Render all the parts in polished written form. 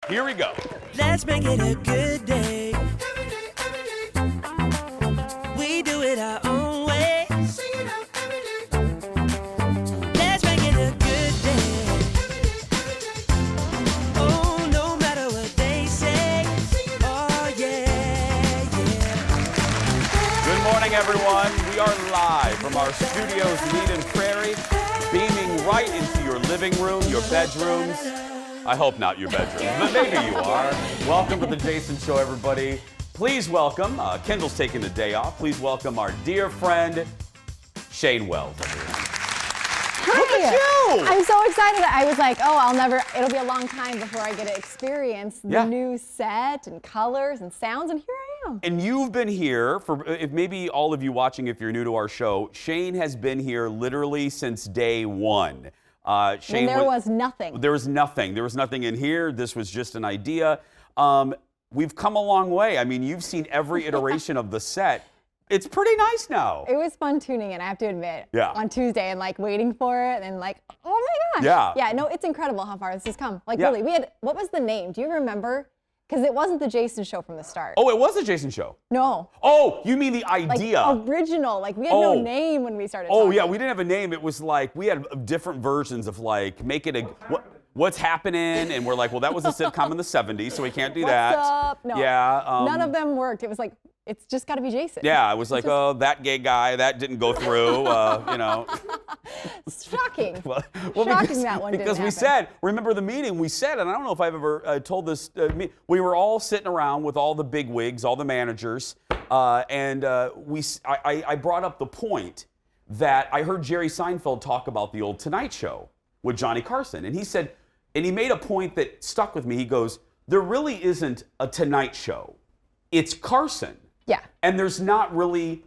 Here we go. Let's make it a good day. We do it our own way. Let's make it a good day. Oh, no matter what they say. Oh, yeah. Good morning, everyone. We are live from our studios in Eden Prairie, beaming right into your living room, your bedrooms. I hope not your bedrooms, but maybe you are. Welcome to the Jason Show, everybody. Please welcome, Kendall's taking the day off. Please welcome our dear friend, Shane Wells, everyone. Look at you! I'm so excited. I was like, it'll be a long time before I get to experience the new set and colors and sounds, and here I am. And you've been here for, if maybe all of you watching, if you're new to our show, Shane has been here literally since day one. Shane, there was nothing. There was nothing. There was nothing in here. This was just an idea. We've come a long way. I mean, you've seen every iteration of the set. It's pretty nice now. It was fun tuning in, I have to admit. Yeah. On Tuesday and like waiting for it and like, oh my gosh. Yeah. Yeah, no, it's incredible how far this has come. Like really, what was the name? Do you remember? Because it wasn't the Jason Show from the start. Oh, it was a Jason Show? No. Oh, you mean the idea? Like original, like we had no name when we started talking. Yeah, we didn't have a name. It was like, we had different versions of like, make it a, what's happening? And we're like, well, that was a sitcom in the 70s, so we can't do that. What's up? No, yeah, none of them worked. It was like, it's just got to be Jason. Yeah, I was like, oh, that gay guy, that didn't go through, you know. Shocking. Shocking that one didn't Because we happen. said, remember the meeting, we said, and I don't know if I've ever told this, we were all sitting around with all the big wigs, all the managers, and I brought up the point that I heard Jerry Seinfeld talk about the old Tonight Show with Johnny Carson, and he said, and he made a point that stuck with me. He goes, there really isn't a Tonight Show. It's Carson. Yeah. And there's not really,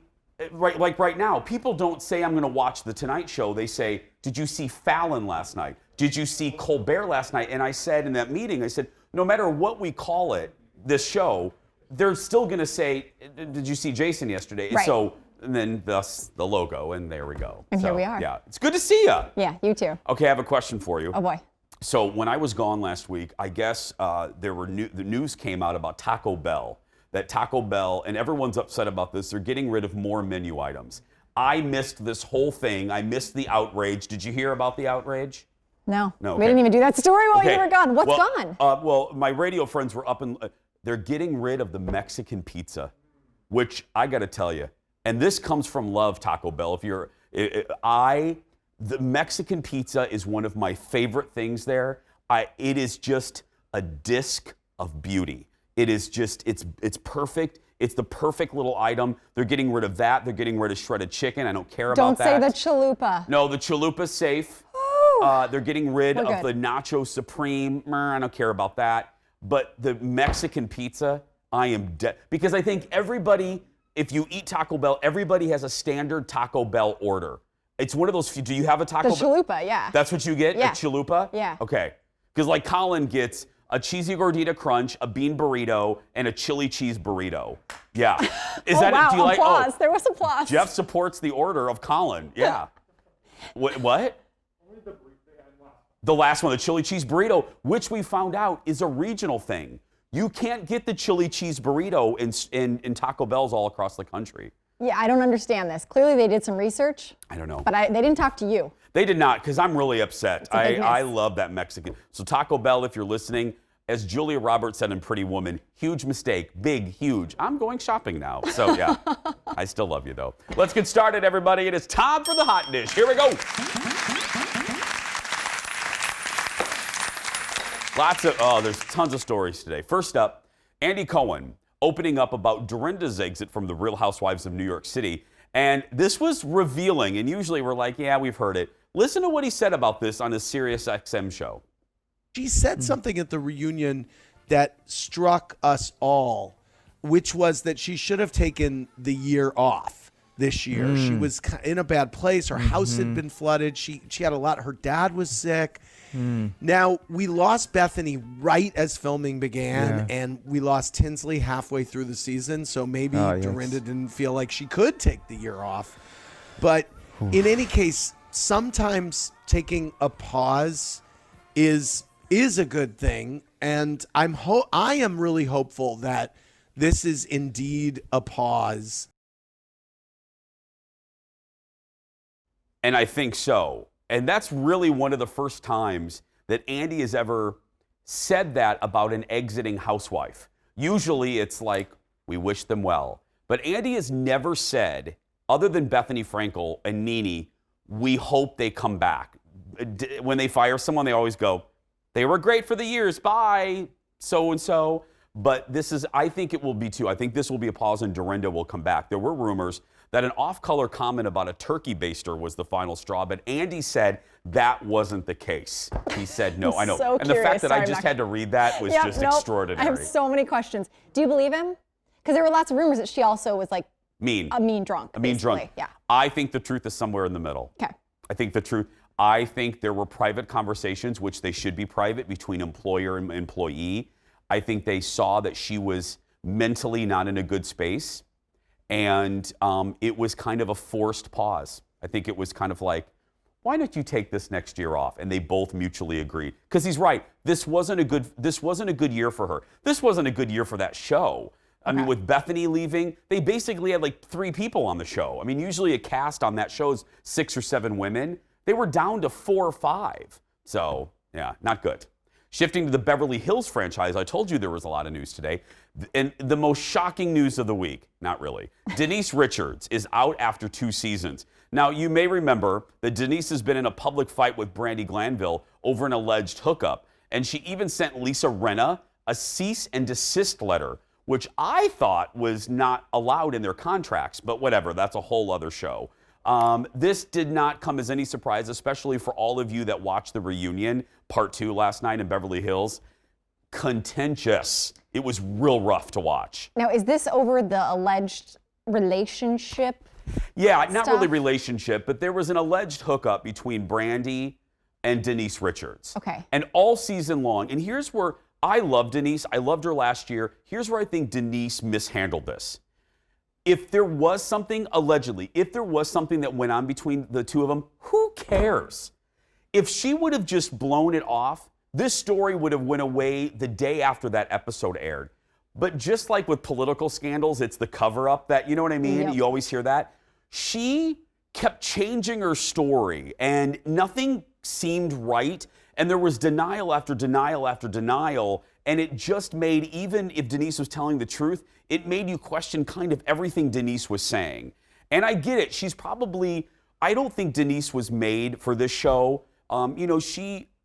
like right now, people don't say, I'm going to watch The Tonight Show. They say, did you see Fallon last night? Did you see Colbert last night? And I said in that meeting, I said, no matter what we call it, this show, they're still going to say, did you see Jason yesterday? Right. So, and then thus the logo, and there we go. And so, here we are. Yeah, it's good to see you. Yeah, you too. Okay, I have a question for you. Oh boy. So when I was gone last week, I guess the news came out about Taco Bell. That Taco Bell, and everyone's upset about this, they're getting rid of more menu items. I missed this whole thing. I missed the outrage. Did you hear about the outrage? No. No. We didn't even do that story while you were gone. What's gone? gone? Well, my radio friends were up and they're getting rid of the Mexican pizza, which I got to tell you, and this comes from love, Taco Bell. The Mexican pizza is one of my favorite things there. It is just a disc of beauty. It is just, it's perfect. It's the perfect little item. They're getting rid of that. They're getting rid of shredded chicken. I don't care about that. Don't say the chalupa. No, the chalupa's safe. They're getting rid of the Nacho Supreme. I don't care about that. But the Mexican pizza, I am dead. Because I think everybody, if you eat Taco Bell, everybody has a standard Taco Bell order. It's one of those, do you have a Taco Bell? The chalupa, yeah. That's what you get? Yeah. A chalupa? Yeah. Okay. Because like Colin gets a cheesy gordita crunch, a bean burrito, and a chili cheese burrito. Yeah. Is that wow, it? Do you like applause. There was applause. Jeff supports the order of Colin. Yeah. What? The last one, the chili cheese burrito, which we found out is a regional thing. You can't get the chili cheese burrito in Taco Bells all across the country. Yeah, I don't understand this. Clearly they did some research. I don't know. But they didn't talk to you. They did not, because I'm really upset. It's a big miss. I love that Mexican. So Taco Bell, if you're listening, as Julia Roberts said in Pretty Woman, huge mistake, big, huge. I'm going shopping now. So yeah, I still love you though. Let's get started, everybody. It is time for the hot dish. Here we go. There's tons of stories today. First up, Andy Cohen opening up about Dorinda's exit from the Real Housewives of New York City. And this was revealing, and usually we're like, yeah, we've heard it. Listen to what he said about this on his Sirius XM show. She said something at the reunion that struck us all, which was that she should have taken the year off this year. She was in a bad place. Her house had been flooded. She had a lot. Her dad was sick. Now, we lost Bethany right as filming began, and we lost Tinsley halfway through the season, so maybe Dorinda didn't feel like she could take the year off. But in any case, sometimes taking a pause is is a good thing. And I am really hopeful that this is indeed a pause. And I think so. And that's really one of the first times that Andy has ever said that about an exiting housewife. Usually it's like, we wish them well. But Andy has never said, other than Bethany Frankel and Nene, we hope they come back. When they fire someone, they always go, they were great for the years, bye, so-and-so. But I think it will be too. I think this will be a pause and Dorinda will come back. There were rumors that an off-color comment about a turkey baster was the final straw, but Andy said that wasn't the case. He said no. I know. So and the fact that curious. I just had to read that was just extraordinary. I have so many questions. Do you believe him? Because there were lots of rumors that she also was like a mean drunk. A mean drunk. Yeah. I think the truth is somewhere in the middle. Okay. I think there were private conversations, which they should be private, between employer and employee. I think they saw that she was mentally not in a good space, and it was kind of a forced pause. I think it was kind of like, why don't you take this next year off? And they both mutually agreed. Because he's right. This wasn't a good year for her. This wasn't a good year for that show. I mean, with Bethany leaving, they basically had like 3 people on the show. I mean, usually a cast on that show is 6 or 7 women. They were down to 4 or 5. So, yeah, not good. Shifting to the Beverly Hills franchise, I told you there was a lot of news today. And the most shocking news of the week, not really, Denise Richards is out after 2 seasons. Now, you may remember that Denise has been in a public fight with Brandi Glanville over an alleged hookup. And she even sent Lisa Rinna a cease and desist letter, which I thought was not allowed in their contracts, but whatever, that's a whole other show. This did not come as any surprise, especially for all of you that watched the reunion, part 2 last night in Beverly Hills. Contentious. It was real rough to watch. Now, is this over the alleged relationship? Yeah, not really relationship, but there was an alleged hookup between Brandi and Denise Richards. Okay. And all season long, and here's where I love Denise. I loved her last year. Here's where I think Denise mishandled this. If there was something, allegedly, if there was something that went on between the two of them, who cares? If she would have just blown it off, this story would have went away the day after that episode aired. But just like with political scandals, it's the cover-up that, you know what I mean? Yep. You always hear that. She kept changing her story, and nothing seemed right. And there was denial after denial after denial. And it just made, even if Denise was telling the truth, it made you question kind of everything Denise was saying. And I get it. She's probably, I don't think Denise was made for this show.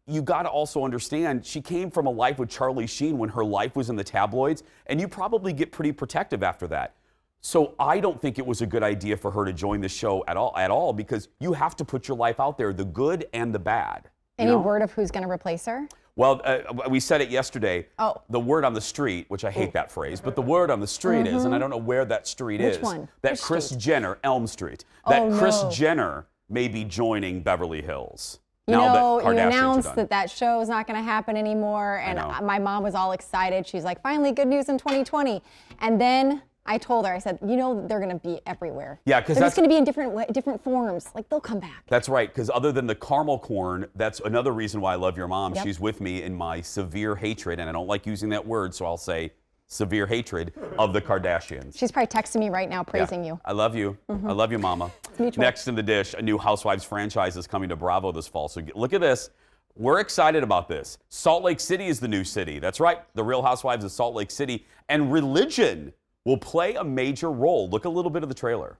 You got to also understand, she came from a life with Charlie Sheen when her life was in the tabloids, and you probably get pretty protective after that. So I don't think it was a good idea for her to join the show at all, because you have to put your life out there, the good and the bad. Any word of who's going to replace her? Well, we said it yesterday. Oh. The word on the street, which I hate that phrase, but the word on the street is, and I don't know where that street is. Which one? That Which Kris street? Jenner, Elm Street. That Oh, Kris no. Jenner may be joining Beverly Hills. You now know, that you Kardashians are announced done. that show is not going to happen anymore, and know. my mom was all excited. She's like, finally, good news in 2020. And then I told her, I said, they're going to be everywhere. Yeah, 'cause they're that's just going to be in different forms. Like, they'll come back. That's right, because other than the caramel corn, that's another reason why I love your mom. Yep. She's with me in my severe hatred, and I don't like using that word, so I'll say severe hatred of the Kardashians. She's probably texting me right now, praising you. I love you. I love you, Mama. mutual. Next in the dish, a new Housewives franchise is coming to Bravo this fall. So look at this. We're excited about this. Salt Lake City is the new city. That's right. The Real Housewives of Salt Lake City. And religion will play a major role. Look a little bit of the trailer.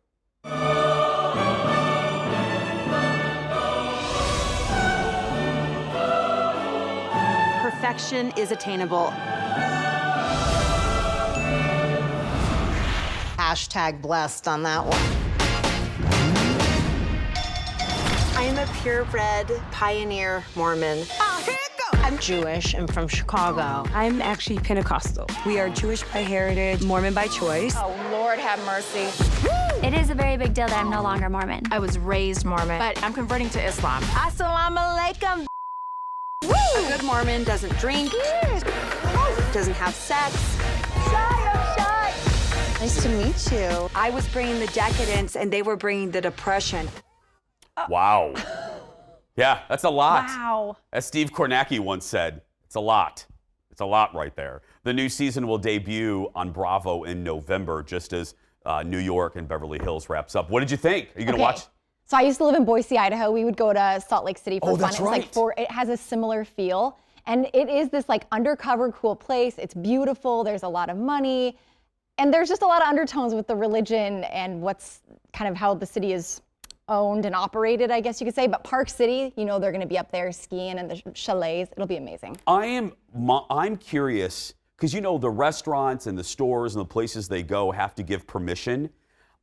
Perfection is attainable. Hashtag blessed on that one. I am a purebred pioneer Mormon. Oh, here it goes. I'm Jewish. I'm from Chicago. I'm actually Pentecostal. We are Jewish by heritage, Mormon by choice. Oh, Lord have mercy. It is a very big deal that I'm no longer Mormon. I was raised Mormon, but I'm converting to Islam. Assalamu alaikum. A good Mormon doesn't drink, doesn't have sex. Nice to meet you. I was bringing the decadence and they were bringing the depression. Wow. Yeah, that's a lot. Wow. As Steve Kornacki once said, It's a lot. It's a lot right there. The new season will debut on Bravo in November, just as New York and Beverly Hills wraps up. What did you think? Are you going to watch? So I used to live in Boise, Idaho. We would go to Salt Lake City for fun. That's right. It has a similar feel. And it is this like undercover cool place. It's beautiful. There's a lot of money. And there's just a lot of undertones with the religion and what's kind of how the city is owned and operated, I guess you could say. But Park City, you know, they're going to be up there skiing and the chalets. It'll be amazing. I'm curious because, you know, the restaurants and the stores and the places they go have to give permission.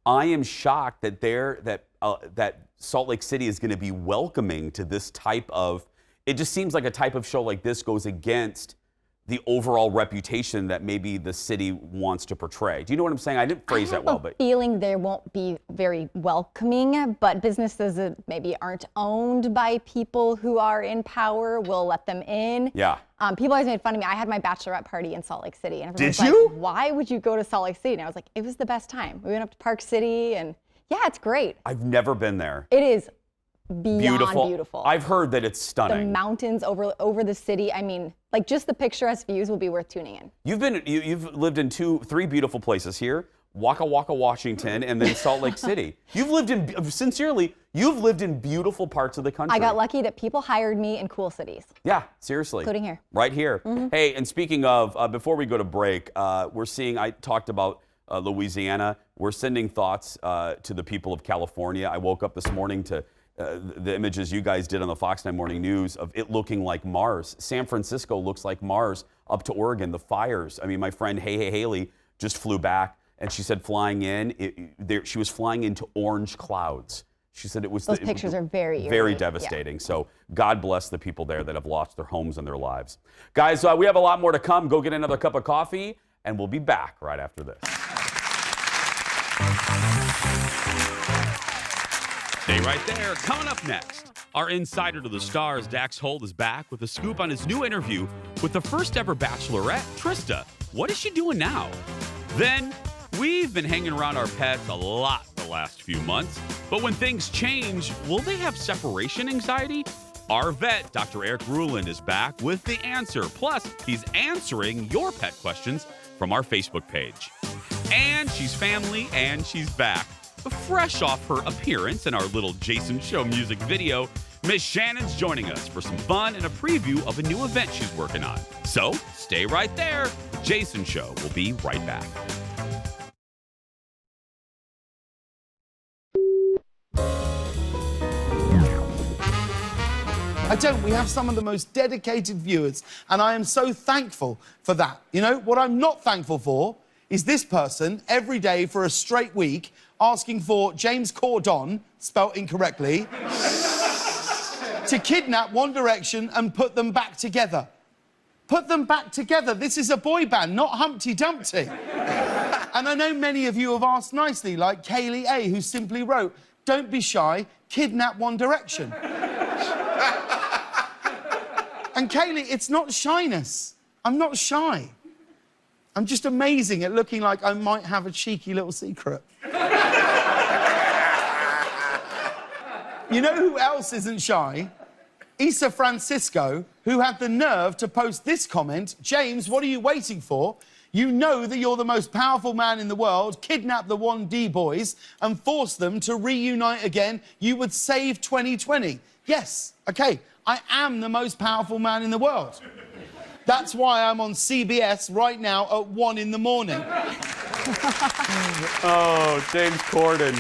I am shocked that that Salt Lake City is going to be welcoming to this type of. It just seems like a type of show like this goes against the overall reputation that maybe the city wants to portray. Do you know what I'm saying? I didn't phrase that well, but feeling there won't be very welcoming, but businesses that maybe aren't owned by people who are in power will let them in. Yeah. People always made fun of me. I had my bachelorette party in Salt Lake City, and everyone's Did you? like, "Why would you go to Salt Lake City?" And I was like, "It was the best time. We went up to Park City, and yeah, it's great. I've never been there. It is beyond beautiful. I've heard that it's stunning. The mountains over the city. I mean, like just the picturesque views will be worth tuning in. You've lived in 3 beautiful places here: Waka Waka, Washington, and then Salt Lake City. You've lived in beautiful parts of the country. I got lucky that people hired me in cool cities. Yeah, seriously. Including here. Right here. Mm-hmm. Hey, and speaking of, before we go to break, I talked about Louisiana. We're sending thoughts to the people of California. I woke up this morning to the images you guys did on the Fox 9 Morning News of it looking like Mars. San Francisco looks like Mars up to Oregon. The fires. I mean, my friend Haley just flew back, and she said flying in, she was flying into orange clouds. She said it was. Those pictures are very devastating. Yeah. So God bless the people there that have lost their homes and their lives. Guys, we have a lot more to come. Go get another cup of coffee, and we'll be back right after this. Stay right there. Coming up next, our insider to the stars, Dax Holt, is back with a scoop on his new interview with the first ever bachelorette, Trista. What is she doing now? Then, we've been hanging around our pets a lot the last few months, but when things change, will they have separation anxiety? Our vet, Dr. Eric Ruland, is back with the answer. Plus, he's answering your pet questions from our Facebook page. And she's family, and she's back. Fresh off her appearance in our little Jason Show music video, Miss Shannon's joining us for some fun and a preview of a new event she's working on. So stay right there. The Jason Show will be right back. I don't. We have some of the most dedicated viewers, and I am so thankful for that. You know, what I'm not thankful for is this person every day for a straight week asking for James Corden, spelt incorrectly, to kidnap One Direction and put them back together. Put them back together. This is a boy band, not Humpty Dumpty. And I know many of you have asked nicely, like Kaylee A, who simply wrote, "Don't be shy, kidnap One Direction." And Kaylee, it's not shyness. I'm not shy. I'm just amazing at looking like I might have a cheeky little secret. You know who else isn't shy? Issa Francisco, who had the nerve to post this comment: "James, what are you waiting for? You know that you're the most powerful man in the world. Kidnap the 1D boys and force them to reunite again. You would save 2020. Yes, okay, I am the most powerful man in the world. That's why I'm on CBS right now at 1 in the morning. Oh, James Corden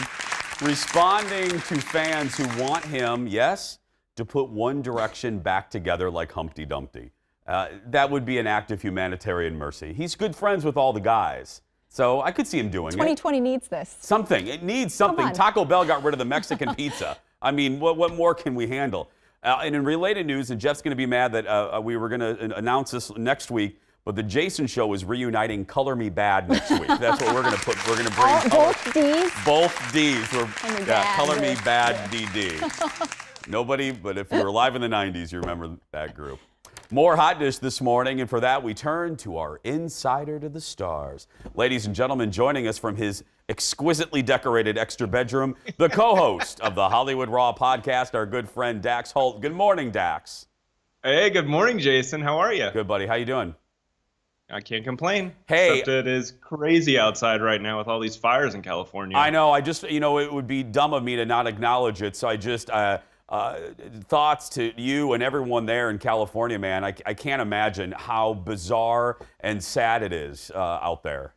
responding to fans who want him, yes, to put One Direction back together like Humpty Dumpty. That would be an act of humanitarian mercy. He's good friends with all the guys, so I could see him doing 2020 needs this. Something. It needs something. Taco Bell got rid of the Mexican pizza. I mean, what more can we handle? And in related news, and Jeff's going to be mad that we were going to announce this next week, but the Jason Show is reuniting Color Me Bad next week. That's what we're going to put. We're going to bring both D's. Both D's. Color Me Bad DD. Nobody, but if you were alive in the 90s, you remember that group. More hot dish this morning, and for that we turn to our insider to the stars. Ladies and gentlemen, joining us from his exquisitely decorated extra bedroom, the co-host of the Hollywood Raw podcast, our good friend Dax Holt. Good morning, Dax. Hey, good morning, Jason. How are you? Good, buddy. How you doing? I can't complain. Hey. Except it is crazy outside right now with all these fires in California. I know. I just, it would be dumb of me to not acknowledge it. So I just, thoughts to you and everyone there in California, man. I can't imagine how bizarre and sad it is out there.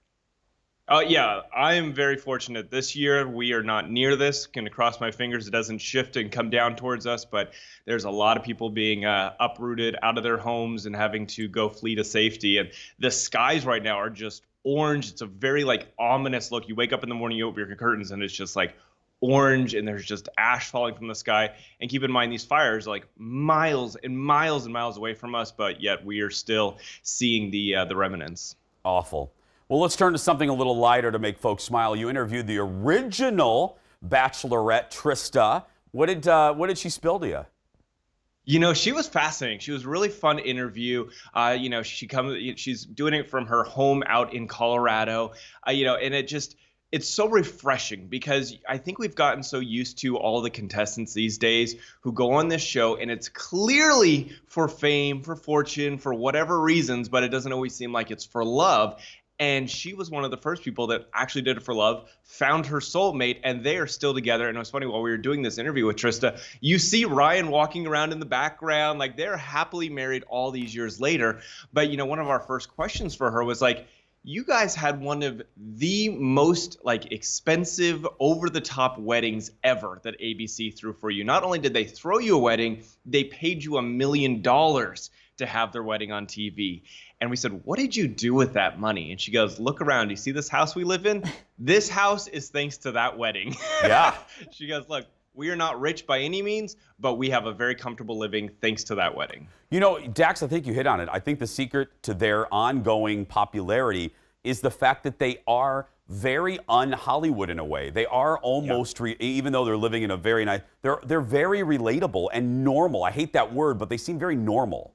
Yeah, I am very fortunate. This year, we are not near this. Going to cross my fingers it doesn't shift and come down towards us, but there's a lot of people being uprooted out of their homes and having to go flee to safety. And the skies right now are just orange. It's a very, ominous look. You wake up in the morning, you open your curtains, and it's just, orange, and there's just ash falling from the sky. And keep in mind, these fires are, miles and miles and miles away from us, but yet we are still seeing the remnants. Awful. Well, let's turn to something a little lighter to make folks smile. You interviewed the original Bachelorette, Trista. What did she spill to you? She was fascinating. She was a really fun interview. She's doing it from her home out in Colorado. And it's so refreshing because I think we've gotten so used to all the contestants these days who go on this show, and it's clearly for fame, for fortune, for whatever reasons, but it doesn't always seem like it's for love. And she was one of the first people that actually did it for love, found her soulmate, and they are still together. And it was funny, while we were doing this interview with Trista, you see Ryan walking around in the background, they're happily married all these years later. But, one of our first questions for her was you guys had one of the most expensive, over-the-top weddings ever that ABC threw for you. Not only did they throw you a wedding, they paid you $1 million to have their wedding on TV. And we said, what did you do with that money? And she goes, look around. You see this house we live in? This house is thanks to that wedding. Yeah. She goes, look, we are not rich by any means, but we have a very comfortable living thanks to that wedding. Dax, I think you hit on it. I think the secret to their ongoing popularity is the fact that they are very un-Hollywood in a way. They are almost, even though they're living in a very nice, they're very relatable and normal. I hate that word, but they seem very normal.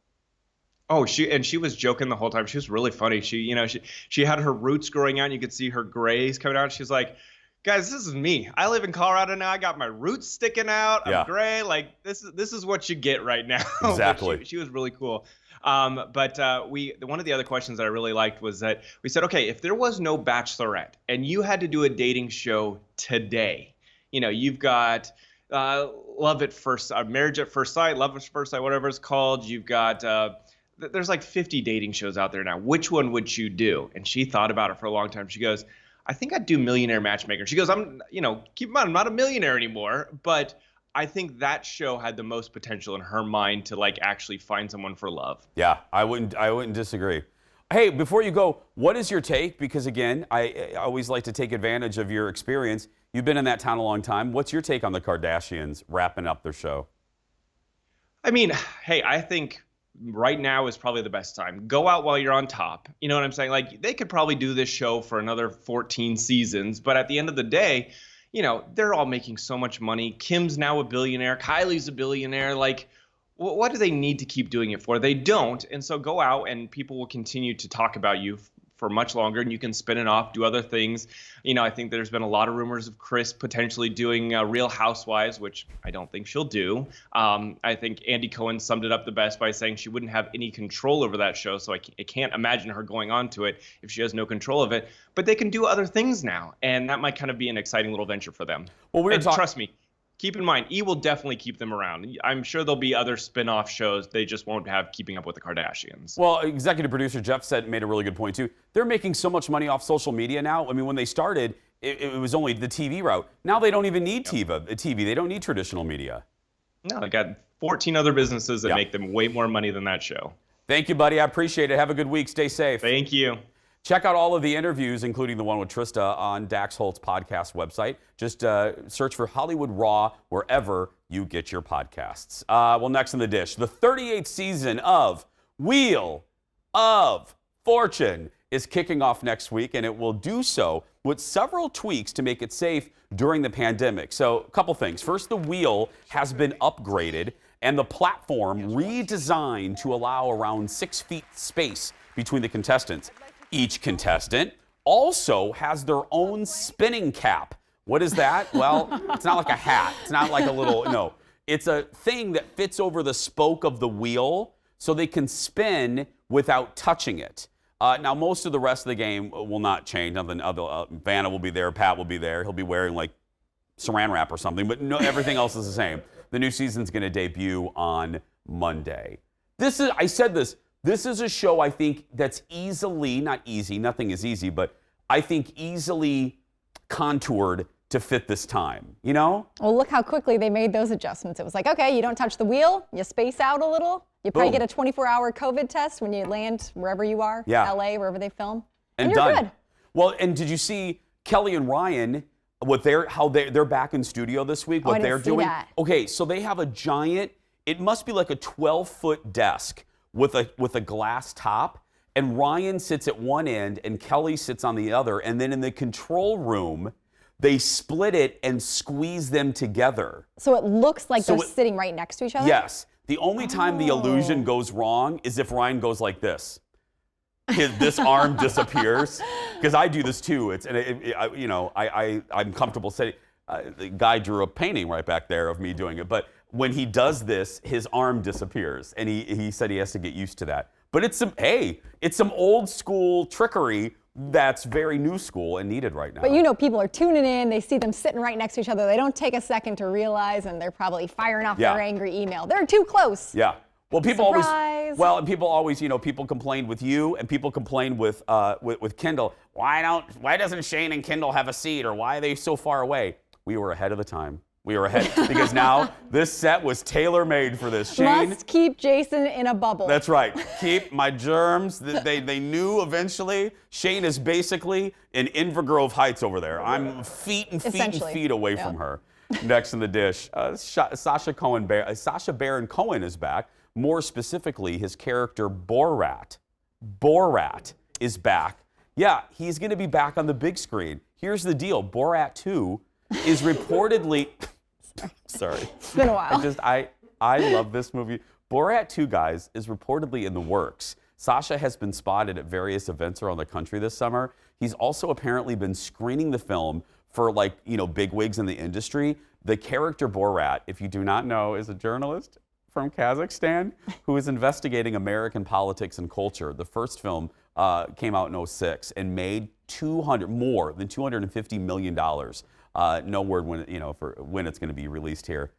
Oh, she was joking the whole time. She was really funny. She had her roots growing out, and you could see her grays coming out. She's like, guys, this is me. I live in Colorado now. I got my roots sticking out. I'm gray. This is what you get right now. Exactly. she was really cool. But one of the other questions that I really liked was that we said, okay, if there was no Bachelorette and you had to do a dating show today, you've got Love at First Marriage at First Sight, Love at First Sight, whatever it's called. You've got there's 50 dating shows out there now. Which one would you do? And she thought about it for a long time. She goes, I think I'd do Millionaire Matchmaker. She goes, keep in mind, I'm not a millionaire anymore, but I think that show had the most potential in her mind to actually find someone for love. Yeah, I wouldn't disagree. Hey, before you go, what is your take? Because again, I always like to take advantage of your experience. You've been in that town a long time. What's your take on the Kardashians wrapping up their show? I mean, hey, I think right now is probably the best time. Go out while you're on top. You know what I'm saying? They could probably do this show for another 14 seasons, but at the end of the day, they're all making so much money. Kim's now a billionaire. Kylie's a billionaire. What do they need to keep doing it for? They don't. And so go out and people will continue to talk about you for much longer, and you can spin it off, do other things. I think there's been a lot of rumors of Chris potentially doing Real Housewives, which I don't think she'll do. I think Andy Cohen summed it up the best by saying she wouldn't have any control over that show, so I can't imagine her going on to it if she has no control of it. But they can do other things now, and that might kind of be an exciting little venture for them. Well, trust me, keep in mind, E! will definitely keep them around. I'm sure there'll be other spin-off shows. They just won't have Keeping Up with the Kardashians. Well, executive producer Jeff made a really good point, too. They're making so much money off social media now. I mean, when they started, it was only the TV route. Now they don't even need TV. They don't need traditional media. No, they got 14 other businesses that make them way more money than that show. Thank you, buddy. I appreciate it. Have a good week. Stay safe. Thank you. Check out all of the interviews, including the one with Trista, on Dax Holt's podcast website. Just search for Hollywood Raw wherever you get your podcasts. Next in the dish, the 38th season of Wheel of Fortune is kicking off next week, and it will do so with several tweaks to make it safe during the pandemic. So a couple things. First, the wheel has been upgraded, and the platform redesigned to allow around 6 feet space between the contestants. Each contestant also has their own spinning cap. What is that? Well, it's not like a hat. It's not like a little, no. It's a thing that fits over the spoke of the wheel so they can spin without touching it. Now, most of the rest of the game will not change. Nothing other. Vanna will be there. Pat will be there. He'll be wearing like saran wrap or something, but no, everything else is the same. The new season's going to debut on Monday. I said this. This is a show I think that's easily, not easy, nothing is easy, but I think easily contoured to fit this time, you know? Well, look how quickly they made those adjustments. It was like, okay, you don't touch the wheel, you space out a little, you probably get a 24-hour COVID test when you land wherever you are, LA, wherever they film, and you're done. good. Well, and did you see Kelly and Ryan, how they're back in studio this week, what they're doing? That. Okay, so they have a giant, it must be like a 12-foot desk with a glass top, and Ryan sits at one end and Kelly sits on the other, and then in the control room, they split it and squeeze them together. So it looks like they're sitting right next to each other? Yes. The only time the illusion goes wrong is if Ryan goes like this. This arm disappears. Because I do this too. I'm comfortable saying, the guy drew a painting right back there of me doing it. But when he does this, his arm disappears. And he said he has to get used to that. But it's some old school trickery that's very new school and needed right now. But you know, people are tuning in. They see them sitting right next to each other. They don't take a second to realize, and they're probably firing off their angry email. They're too close. Yeah. Well, people Surprise. always, people complained with you, and people complained with Kendall. Why doesn't Shane and Kendall have a seat, or why are they so far away? We were ahead of the time. We were ahead because now this set was tailor-made for this. Shane, must keep Jason in a bubble. That's right. Keep my germs. They knew eventually. Shane is basically in Invergrove Heights over there. I'm feet and feet away from her. Next in the dish, Sacha Baron Cohen is back. More specifically, his character Borat. Borat is back. Yeah, he's going to be back on the big screen. Here's the deal. Borat 2 is reportedly... Sorry. It's been a while. I love this movie. Borat 2, guys, is reportedly in the works. Sasha has been spotted at various events around the country this summer. He's also apparently been screening the film for bigwigs in the industry. The character Borat, if you do not know, is a journalist from Kazakhstan who is investigating American politics and culture. The first film came out in 2006 and made more than $250 million. No word when it's going to be released here.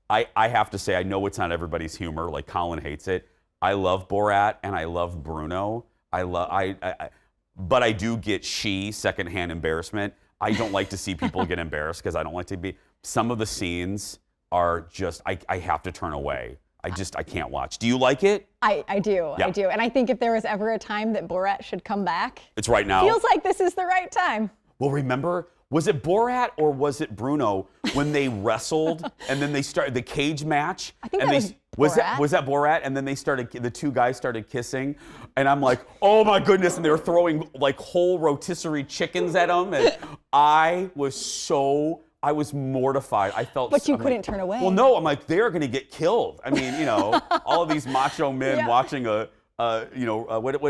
I have to say, I know it's not everybody's humor. Like Colin hates it. I love Borat and I love Bruno. But I do get secondhand embarrassment. I don't like to see people get embarrassed because I don't like to be. Some of the scenes are just, I have to turn away. I can't watch. Do you like it? I do. Yeah. I do. And I think if there was ever a time that Borat should come back, it's right now. Feels like this is the right time. Well, remember, was it Borat or was it Bruno when they wrestled and then they started the cage match? I think that was Borat. Was that Borat? And then the two guys started kissing, and I'm like, oh my goodness! And they were throwing like whole rotisserie chickens at him, and I was mortified. I felt. But you couldn't turn away. Well, no, I'm like, they're gonna get killed. I mean, all of these macho men watching what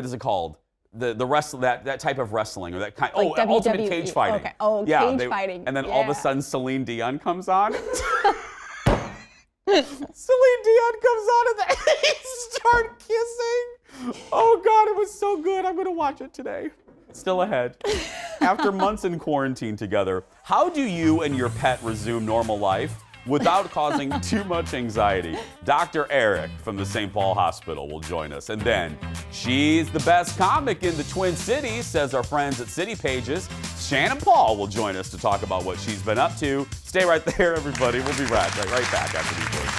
is it called? The wrestle that type of wrestling or that kind. Like WWE. Ultimate cage fighting. Okay. Oh, yeah, cage fighting. And then all of a sudden, Celine Dion comes on. Celine Dion comes on and they start kissing. Oh God, it was so good. I'm gonna watch it today. Still ahead. After months in quarantine together, how do you and your pet resume normal life without causing too much anxiety? Dr. Eric from the St. Paul Hospital will join us. And then, she's the best comic in the Twin Cities, says our friends at City Pages. Shannon Paul will join us to talk about what she's been up to. Stay right there, everybody. We'll be right back after these words.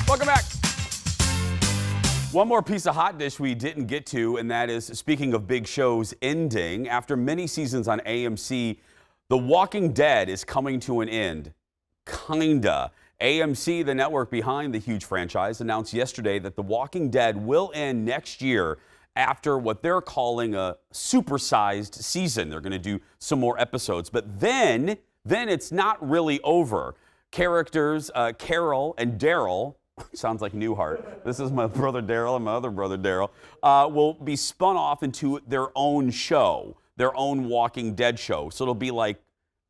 Welcome back. One more piece of hot dish we didn't get to, and that is, speaking of big shows ending, after many seasons on AMC, The Walking Dead is coming to an end. Kinda. AMC, the network behind the huge franchise, announced yesterday that The Walking Dead will end next year after what they're calling a supersized season. They're going to do some more episodes, but then it's not really over. Characters Carol and Daryl sounds like Newhart. This is my brother Daryl and my other brother Daryl, will be spun off into their own show, their own Walking Dead show. So it'll be like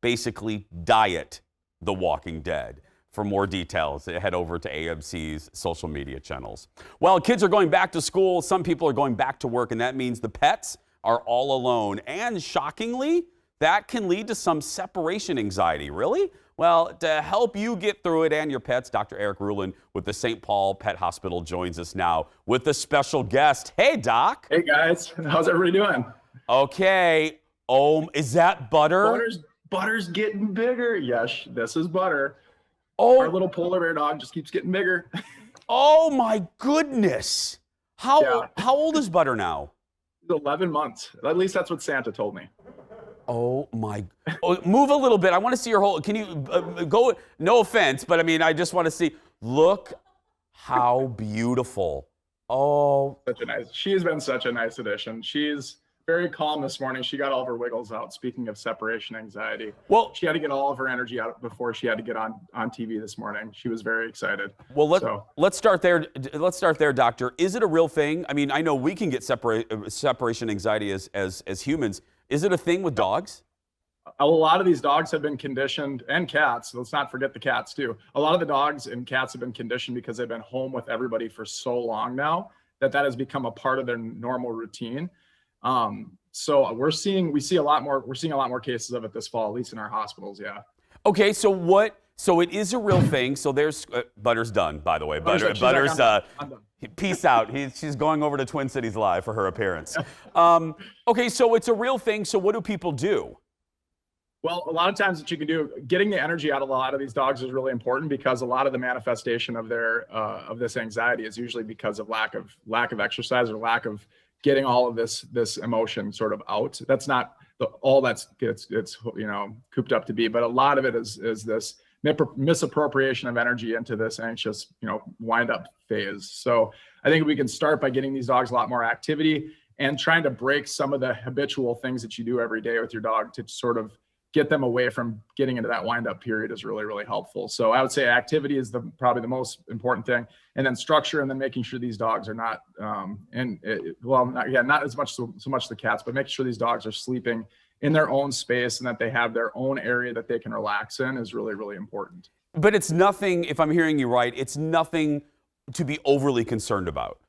basically Diet The Walking Dead. For more details, head over to AMC's social media channels. Well, kids are going back to school. Some people are going back to work, and that means the pets are all alone. And shockingly, that can lead to some separation anxiety. Really? Well, to help you get through it and your pets, Dr. Eric Rulin with the St. Paul Pet Hospital joins us now with a special guest. Hey, Doc. Hey, guys. How's everybody doing? Okay. Oh, is that Butter? Butter's getting bigger. Yes, this is Butter. Oh, our little polar bear dog just keeps getting bigger. Oh my goodness! How old is Butter now? He's 11 months. At least that's what Santa told me. Oh my! Oh, move a little bit. I want to see your whole. Can you go? No offense, but I mean, I just want to see. Look, how beautiful! Oh, She has been such a nice addition. She's very calm this morning. She got all of her wiggles out. Speaking of separation anxiety, well, she had to get all of her energy out before she had to get on TV this morning. She was very excited. Well, let's start there. Let's start there, Doctor. Is it a real thing? I mean, I know we can get separation anxiety as humans. Is it a thing with dogs? A lot of these dogs have been conditioned, and cats. Let's not forget the cats too. A lot of the dogs and cats have been conditioned because they've been home with everybody for so long now that has become a part of their normal routine. So we see a lot more cases of it this fall, at least in our hospitals. Yeah. Okay. So it is a real thing. So there's, Butter's done, by the way. Butter's peace out. She's going over to Twin Cities Live for her appearance. Okay. So it's a real thing. So what do people do? Well, a lot of times what you can do, getting the energy out of a lot of these dogs is really important because a lot of the manifestation of of this anxiety is usually because of lack of exercise or lack of getting all of this emotion sort of out. That's not all that's it's cooped up to be, but a lot of it is this misappropriation of energy into this anxious wind up phase. So I think we can start by getting these dogs a lot more activity and trying to break some of the habitual things that you do every day with your dog to sort of get them away from getting into that wind up period is really, really helpful. So I would say activity is probably the most important thing, and then structure, and then making sure these dogs are not, not as much so much the cats, but making sure these dogs are sleeping in their own space and that they have their own area that they can relax in is really, really important. But it's nothing, if I'm hearing you right, it's nothing to be overly concerned about.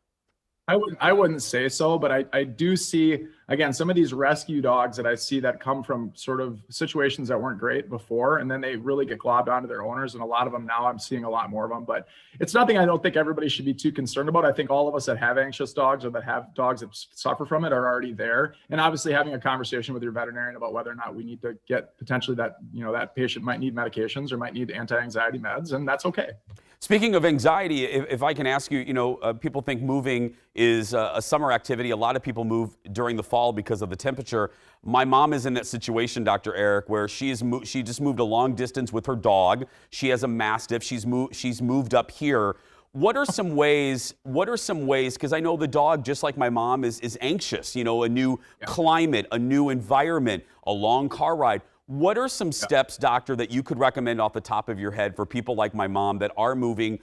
I wouldn't say so, but I do see, again, some of these rescue dogs that I see that come from sort of situations that weren't great before, and then they really get globbed onto their owners, and a lot of them now, I'm seeing a lot more of them, but it's nothing I don't think everybody should be too concerned about. I think all of us that have anxious dogs or that have dogs that suffer from it are already there, and obviously having a conversation with your veterinarian about whether or not we need to get potentially that, that patient might need medications or might need anti-anxiety meds, and that's okay. Speaking of anxiety, if I can ask you, people think moving is a summer activity. A lot of people move during the fall because of the temperature. My mom is in that situation, Dr. Eric, where she just moved a long distance with her dog. She has a Mastiff. She's moved up here. What are some ways, because I know the dog, just like my mom, is anxious, a new climate, a new environment, a long car ride. What are some steps, doctor, that you could recommend off the top of your head for people like my mom that are moving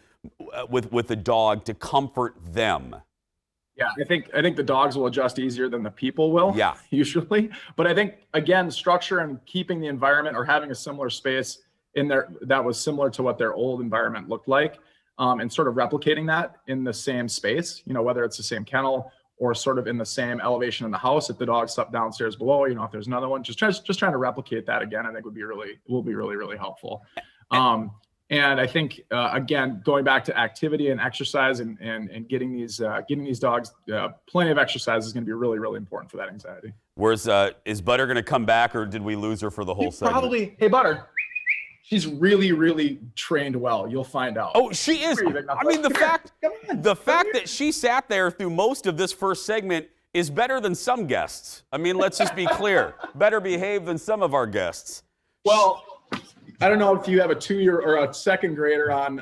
with the dog to comfort them? Yeah, I think the dogs will adjust easier than the people will. Yeah, usually. But I think, again, structure and keeping the environment or having a similar space in there that was similar to what their old environment looked like, and sort of replicating that in the same space. Whether it's the same kennel or sort of in the same elevation in the house. If the dog slept downstairs below, if there's another one, just trying to replicate that again, I think will be really helpful. And I think, again, going back to activity and exercise and getting these dogs plenty of exercise is going to be really, really important for that anxiety. Is Butter going to come back, or did we lose her for the whole segment? Probably. Hey, Butter. She's really, really trained well. You'll find out. Oh, she is. I mean, the fact that she sat there through most of this first segment is better than some guests. I mean, let's just be clear. Better behaved than some of our guests. Well, I don't know if you have a 2-year or a second grader on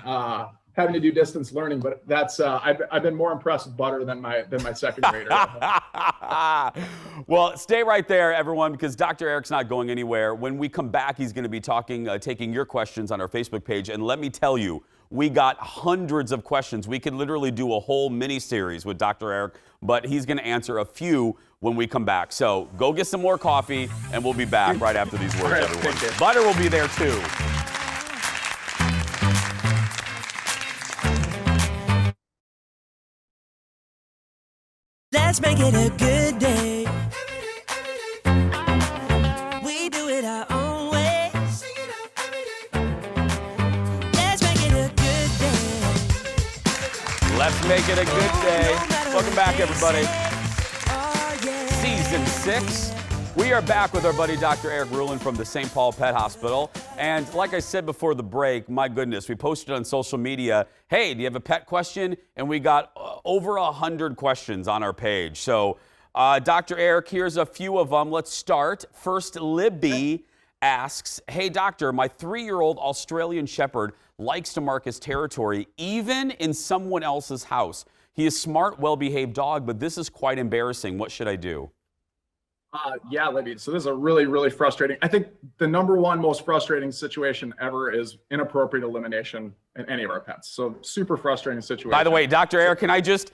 having to do distance learning, but that's I've been more impressed with Butter than my second grader. Well, stay right there, everyone, because Dr. Eric's not going anywhere. When we come back, he's going to be taking your questions on our Facebook page. And let me tell you, we got hundreds of questions. We could literally do a whole mini-series with Dr. Eric, but he's going to answer a few when we come back. So go get some more coffee, and we'll be back right after these words, everyone. Butter will be there, too. Let's make it a good day. We do it our own way. Let's make it a good day. Let's make it a good day. Welcome back, everybody. Season 6. We are back with our buddy Dr. Eric Ruland from the St. Paul Pet Hospital. And like I said before the break, my goodness, we posted on social media, hey, do you have a pet question? And we got over 100 questions on our page. So, Dr. Eric, here's a few of them. Let's start. First, Libby asks, hey, doctor, my 3-year-old Australian Shepherd likes to mark his territory, even in someone else's house. He is a smart, well-behaved dog, but this is quite embarrassing. What should I do? Yeah, Libby. So this is a really, really frustrating. I think the number one most frustrating situation ever is inappropriate elimination in any of our pets. So super frustrating situation. By the way, Dr. Eric, can I just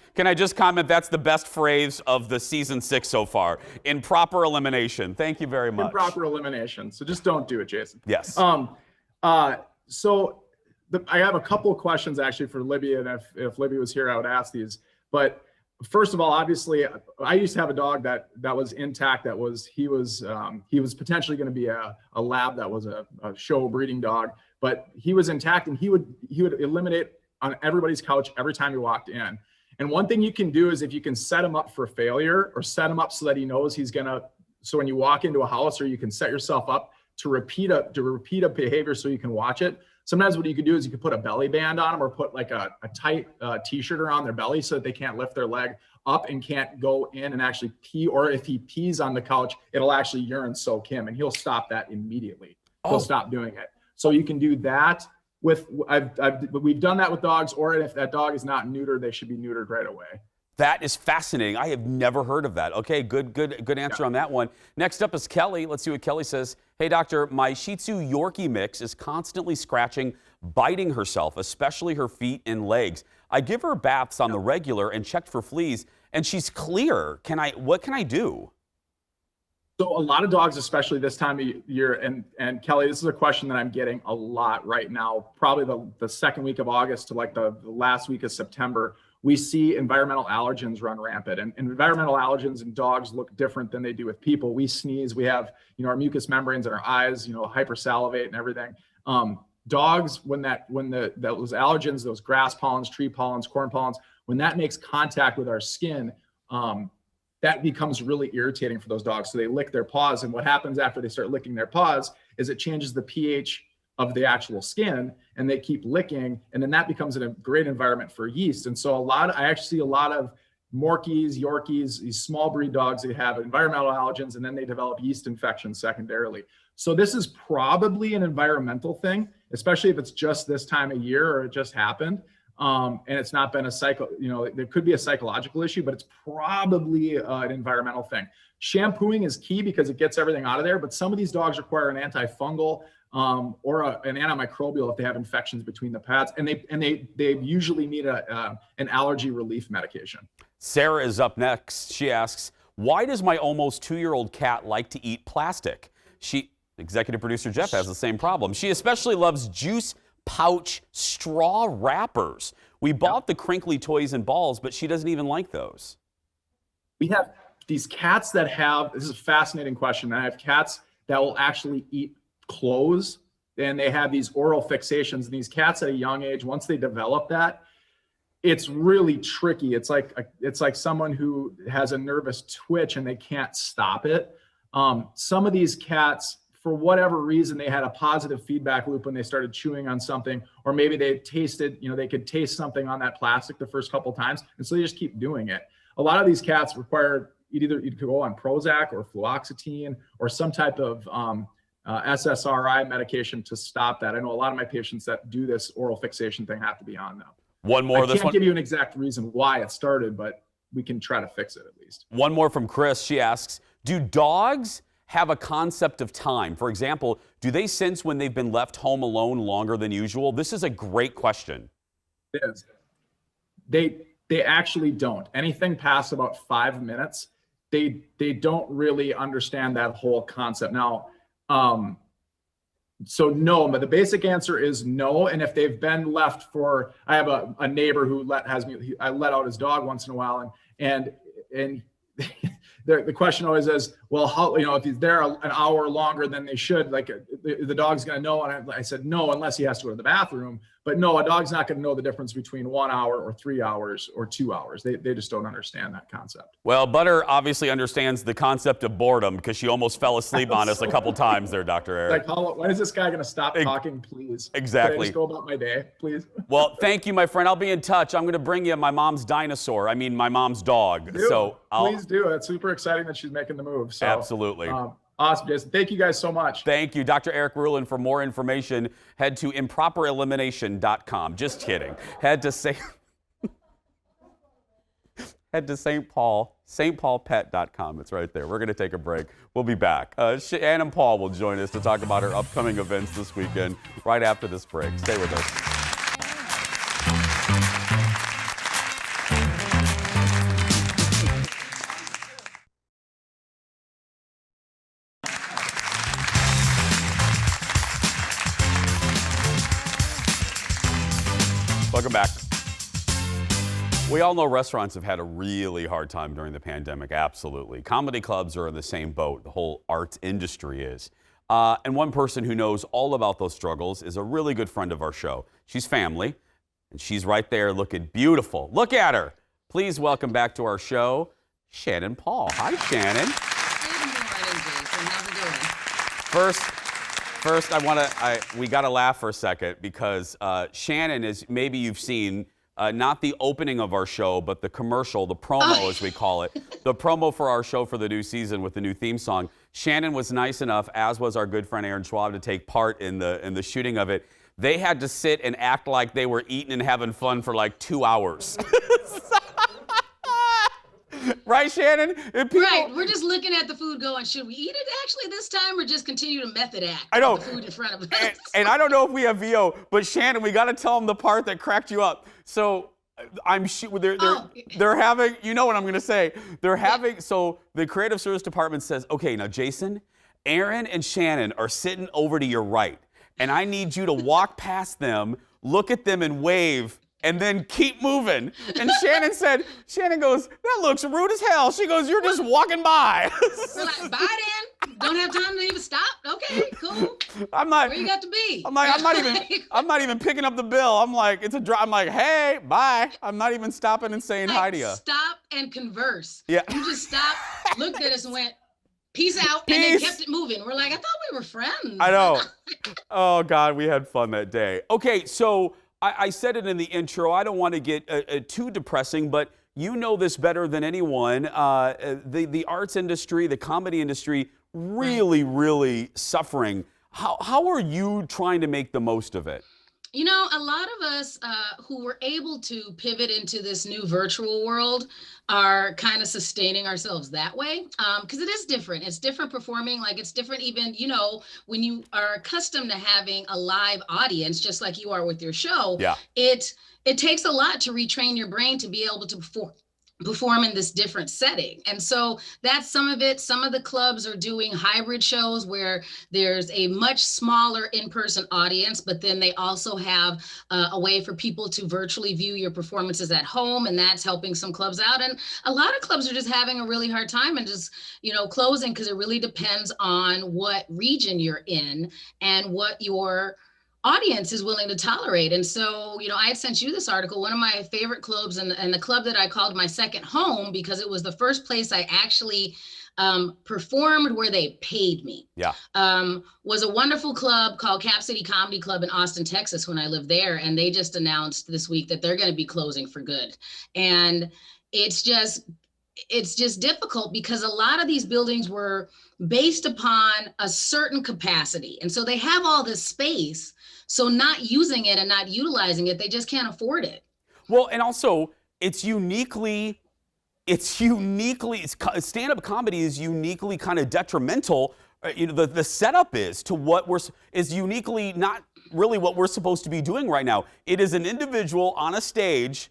comment that's the best phrase of the season 6 so far. Improper elimination. Thank you very much. Improper elimination. So just don't do it, Jason. Yes. I have a couple of questions actually for Libby, and if Libby was here, I would ask these. But first of all, obviously, I used to have a dog that was intact. He was potentially going to be a lab that was a show breeding dog, but he was intact, and he would eliminate on everybody's couch every time he walked in. And one thing you can do is if you can set him up for failure, or set him up so that he knows he's gonna. So when you walk into a house, or you can set yourself up to repeat a behavior so you can watch it. Sometimes what you could do is you could put a belly band on them, or put like a tight t-shirt around their belly so that they can't lift their leg up and can't go in and actually pee. Or if he pees on the couch, it'll actually urine soak him, and he'll stop that immediately. He'll stop doing it. So you can do that with, we've done that with dogs, or if that dog is not neutered, they should be neutered right away. That is fascinating. I have never heard of that. Okay, good answer on that one. Next up is Kelly. Let's see what Kelly says. Hey, doctor, my Shih Tzu Yorkie mix is constantly scratching, biting herself, especially her feet and legs. I give her baths on the regular and checked for fleas, and she's clear. What can I do? So a lot of dogs, especially this time of year, and Kelly, this is a question that I'm getting a lot right now, probably the second week of August to like the last week of September. We see environmental allergens run rampant, and environmental allergens in dogs look different than they do with people. We sneeze, we have, our mucous membranes in our eyes, hypersalivate and everything. Dogs, when those allergens, those grass pollens, tree pollens, corn pollens, when that makes contact with our skin, that becomes really irritating for those dogs. So they lick their paws, and what happens after they start licking their paws is it changes the pH of the actual skin, and they keep licking, and then that becomes a great environment for yeast. And so I actually see a lot of Morkies, Yorkies, these small breed dogs that have environmental allergens, and then they develop yeast infections secondarily. So this is probably an environmental thing, especially if it's just this time of year or it just happened. And it's not been a there could be a psychological issue, but it's probably an environmental thing. Shampooing is key because it gets everything out of there, but some of these dogs require an antifungal or an antimicrobial if they have infections between the pads, and they usually need an allergy relief medication. Sarah is up next. She asks, why does my almost 2-year-old cat like to eat plastic? Executive producer Jeff has the same problem. She especially loves juice pouch straw wrappers. We bought the crinkly toys and balls, but she doesn't even like those. We have these cats that have, this is a fascinating question. I have cats that will actually eat clothes, and they have these oral fixations. And these cats at a young age, once they develop that, it's really tricky. It's like someone who has a nervous twitch and they can't stop it. Some of these cats, for whatever reason, they had a positive feedback loop when they started chewing on something, or maybe they tasted, they could taste something on that plastic the first couple of times, and so they just keep doing it. A lot of these cats require you could go on Prozac or fluoxetine or some type of SSRI medication to stop that. I know a lot of my patients that do this oral fixation thing have to be on them. One more. I can't give you an exact reason why it started, but we can try to fix it at least. One more from Chris. She asks, do dogs have a concept of time? For example, do they sense when they've been left home alone longer than usual? This is a great question. It is. They actually don't. Anything past about 5 minutes, they don't really understand that whole concept. Now, so no, but the basic answer is no. And if they've been left for, I have a neighbor who I let out his dog once in a while, and the question always is, well, how, if he's there an hour longer than they should, like the dog's going to know. And I said, no, unless he has to go to the bathroom. But no, a dog's not going to know the difference between 1 hour or 3 hours or 2 hours. They just don't understand that concept. Well, Butter obviously understands the concept of boredom because she almost fell asleep on us a couple times there, Dr. Eric. Like, when is this guy going to stop talking, please? Exactly. Can I just go about my day, please? Well, thank you, my friend. I'll be in touch. I'm going to bring you my mom's dinosaur. I mean, my mom's dog. Please do. It's super exciting that she's making the move. So, absolutely. Awesome, Jason. Thank you guys so much. Thank you. Dr. Eric Ruhlin. For more information, head to improperelimination.com. Just kidding. Head to stpaulpet.com. It's right there. We're going to take a break. We'll be back. Ann and Paul will join us to talk about our upcoming events this weekend right after this break. Stay with us. Welcome back. We all know restaurants have had a really hard time during the pandemic. Absolutely. Comedy clubs are in the same boat. The whole arts industry is. And one person who knows all about those struggles is a really good friend of our show. She's family, and she's right there looking beautiful. Look at her. Please welcome back to our show, Shannon Paul. Hi, Shannon. First, we got to laugh for a second because Shannon is, maybe you've seen, not the opening of our show, but the commercial, the promo as we call it, the promo for our show for the new season with the new theme song. Shannon was nice enough, as was our good friend Aaron Schwab, to take part in the shooting of it. They had to sit and act like they were eating and having fun for like 2 hours. Right, Shannon? Right. We're just looking at the food going, should we eat it actually this time or just continue to method act? I know. With the food in front of us. And I don't know if we have VO, but Shannon, we got to tell them the part that cracked you up. So I'm sure they're having, you know what I'm going to say. They're having, so the creative service department says, okay, now Jason, Aaron and Shannon are sitting over to your right. And I need you to walk past them, look at them and wave, and then keep moving. And Shannon goes, that looks rude as hell. She goes, you're just walking by. We're like, bye then. Don't have time to even stop. Okay, cool. I'm not. Where you got to be? I'm not even picking up the bill. I'm like, I'm like, hey, bye. I'm not even stopping and saying hi to you. Stop and converse. Yeah. You just stopped, looked at us and went, peace out, and then kept it moving. We're like, I thought we were friends. I know. Oh, God, we had fun that day. Okay, so I said it in the intro. I don't want to get too depressing, but you know this better than anyone. The arts industry, the comedy industry, really suffering. How are you trying to make the most of it? You know, a lot of us who were able to pivot into this new virtual world are kind of sustaining ourselves that way, because it is different. It's different performing, like it's different even, you know, when you are accustomed to having a live audience, just like you are with your show, it takes a lot to retrain your brain to be able to perform in this different setting. And so that's some of it. Some of the clubs are doing hybrid shows where there's a much smaller in-person audience, but then they also have a way for people to virtually view your performances at home, and that's helping some clubs out. And a lot of clubs are just having a really hard time and just, you know, closing, because it really depends on what region you're in and what your audience is willing to tolerate. And so, you know, I had sent you this article. One of my favorite clubs, and the club that I called my second home, because it was the first place I actually performed where they paid me, was a wonderful club called Cap City Comedy Club in Austin, Texas, when I lived there. And they just announced this week that they're going to be closing for good. And it's just difficult because a lot of these buildings were based upon a certain capacity. And so they have all this space. So not using it and not utilizing it, they just can't afford it. Well, and also it's uniquely it's uniquely, stand-up comedy is uniquely kind of detrimental. The setup is to what is uniquely not really what we're supposed to be doing right now. It is an individual on a stage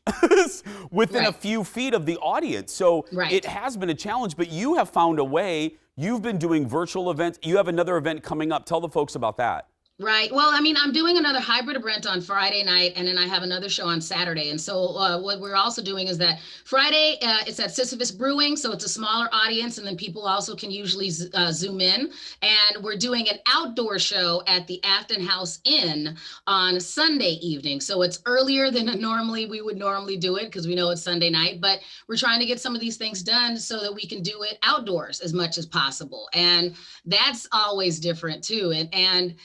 within a few feet of the audience. So it has been a challenge, but you have found a way. You've been doing virtual events. You have another event coming up. Tell the folks about that. Right. Well, I mean, I'm doing another hybrid event on Friday night, and then I have another show on Saturday. And so what we're also doing is that Friday, it's at Sisyphus Brewing, so it's a smaller audience, and then people also can usually Zoom in. And we're doing an outdoor show at the Afton House Inn on Sunday evening. So it's earlier than we would normally do it because we know it's Sunday night, but we're trying to get some of these things done so that we can do it outdoors as much as possible. And that's always different too. And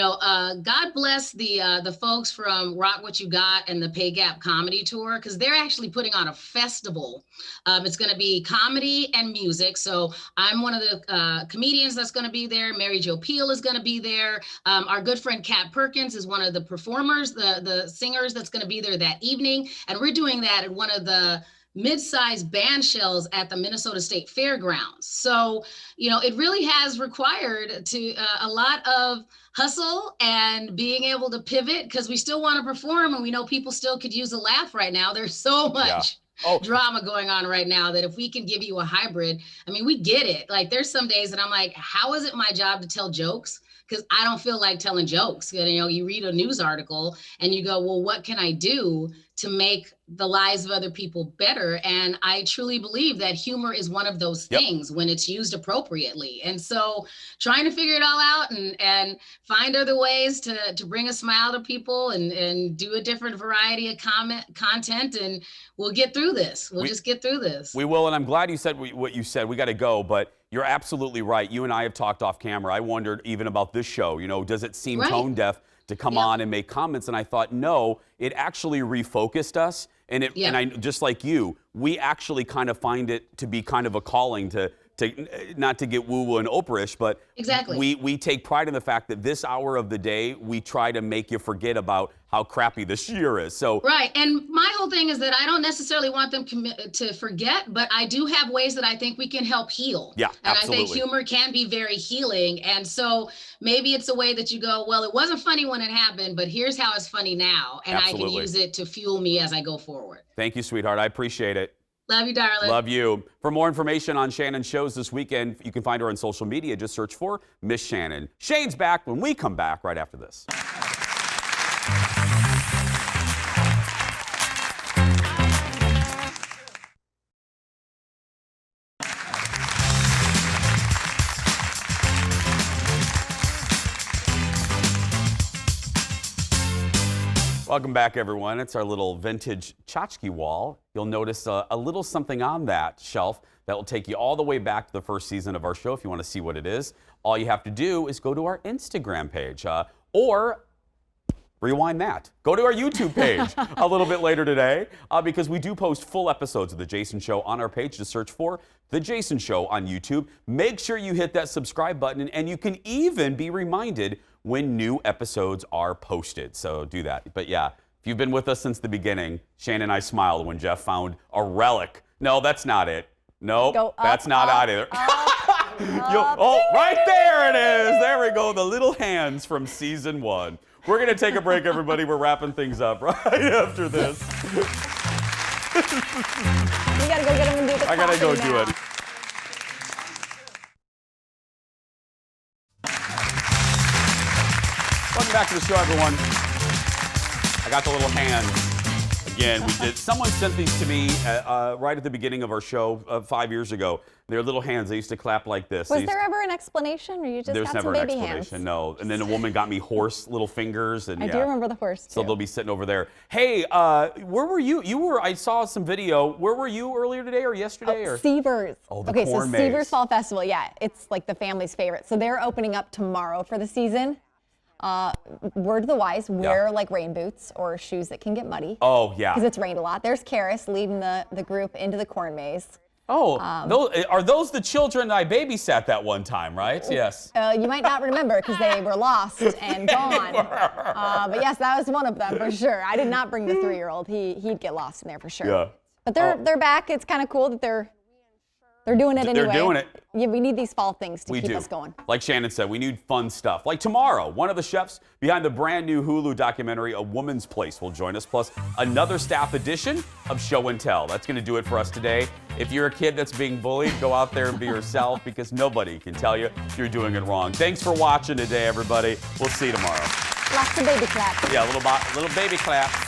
God bless the folks from Rock What You Got and the Pay Gap Comedy Tour, because they're actually putting on a festival. It's going to be comedy and music. So I'm one of the comedians that's going to be there. Mary Jo Peele is going to be there. Our good friend Kat Perkins is one of the performers, the singers that's going to be there that evening. And we're doing that at one of the mid-sized band shells at the Minnesota State Fairgrounds. So, it really has required a lot of hustle and being able to pivot, because we still want to perform and we know people still could use a laugh right now. There's so much drama going on right now that if we can give you a hybrid, I mean, we get it. Like, there's some days that I'm like, how is it my job to tell jokes? Because I don't feel like telling jokes. You read a news article and you go, well, what can I do to make the lives of other people better? And I truly believe that humor is one of those things when it's used appropriately. And so trying to figure it all out and find other ways to bring a smile to people and do a different variety of content, and we'll get through this. We'll just get through this. We will, and I'm glad you said what you said. We got to go, but you're absolutely right. You and I have talked off camera. I wondered even about this show, does it seem tone deaf to come on and make comments? And I thought, no, it actually refocused us. And I just like you, we actually kind of find it to be kind of a calling to not to get woo-woo and Oprah-ish, but we take pride in the fact that this hour of the day, we try to make you forget about how crappy this year is. So and my whole thing is that I don't necessarily want them to forget, but I do have ways that I think we can help heal. Yeah, and absolutely. I think humor can be very healing. And so maybe it's a way that you go, well, it wasn't funny when it happened, but here's how it's funny now. And I can use it to fuel me as I go forward. Thank you, sweetheart. I appreciate it. Love you, darling. Love you. For more information on Shannon's shows this weekend, you can find her on social media. Just search for Miss Shannon. Shane's back when we come back right after this. Welcome back, everyone. It's our little vintage tchotchke wall. You'll notice a little something on that shelf that will take you all the way back to the first season of our show. If you want to see what it is, all you have to do is go to our Instagram page or rewind that. Go to our YouTube page a little bit later today because we do post full episodes of The Jason Show on our page. Just search for The Jason Show on YouTube. Make sure you hit that subscribe button, and you can even be reminded when new episodes are posted. So do that. But yeah, if you've been with us since the beginning, Shane and I smiled when Jeff found a relic. No, that's not it. No, that's not either. Oh, right there it is. There we go. The little hands from season 1. We're going to take a break, everybody. We're wrapping things up right after this. You got to go get him and do the I got to go now. do it. Welcome back to the show, everyone. I got the little hands. Again, we did. Someone sent these to me right at the beginning of our show 5 years ago. They're little hands. They used to clap like this. Was there ever an explanation, or you just There's got never some an baby explanation, hands? no. And then a woman got me horse little fingers. And I do remember the horse, too. So they'll be sitting over there. Hey, where were you? I saw some video. Where were you earlier today or yesterday? Seavers. Oh, the okay, corn so maze. Seavers Fall Festival, yeah, it's like the family's favorite. So they're opening up tomorrow for the season. Word to the wise, wear like rain boots or shoes that can get muddy. Oh, yeah. Because it's rained a lot. There's Karis leading the group into the corn maze. Oh, are those the children I babysat that one time, right? Yes. You might not remember because they were lost and gone. But yes, that was one of them for sure. I did not bring the 3-year-old. He'd get lost in there for sure. Yeah. But they're back. It's kind of cool that they're doing it anyway. They're doing it. Yeah, we need these fall things to keep do. us going. Like Shannon said, we need fun stuff. Like tomorrow, one of the chefs behind the brand new Hulu documentary, A Woman's Place, will join us, plus another staff edition of Show and Tell. That's going to do it for us today. If you're a kid that's being bullied, go out there and be yourself, because nobody can tell you you're doing it wrong. Thanks for watching today, everybody. We'll see you tomorrow. Lots of baby claps. Yeah, little baby claps.